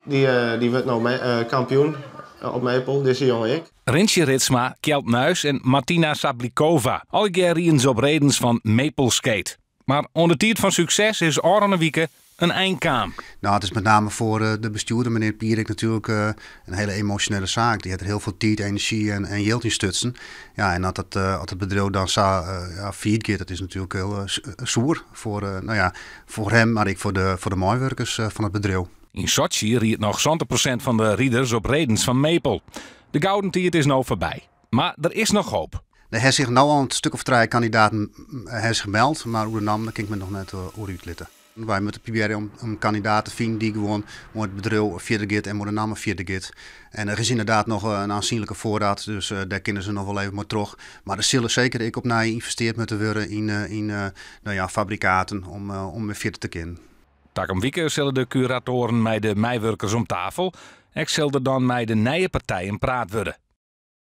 Die wordt nou kampioen op Meppel, deze jongen ik. Rintje Ritsma, Kjeld Nuis en Martina Sablikova. Alle keer reden ze op redens van Maple Skate. Maar onder tijd van succes is Oranje Wieke een eindkaam. Nou, het is met name voor de bestuurder, meneer Pierik, natuurlijk een hele emotionele zaak. Die heeft er heel veel tijd, energie en geld in stutsen. Ja, en als het bedrijf dan failliet gaat, dat is natuurlijk heel zoer voor hem, maar ook voor de medewerkers van het bedrijf. In Sochi riet nog 20% van de rieders op redens van Maple. De gouden tijd is nou voorbij. Maar er is nog hoop. Er heeft zich nu al een stuk of 3 kandidaten gemeld, maar hoe de naam kan ik me nog net uitlitten. Wij moeten proberen om kandidaten te vinden die gewoon het bedrijf verder gaat en de naam verder gaat. En er is inderdaad nog een aanzienlijke voorraad, dus daar kunnen ze nog wel even maar terug. Maar er zullen zeker ik op naar geïnvesteerd moeten worden in fabrikaten om weer verder te kunnen. Takom Wieke zullen de curatoren met de meewerkers om tafel. Ik zal er dan met de nieuwe partijen praat worden.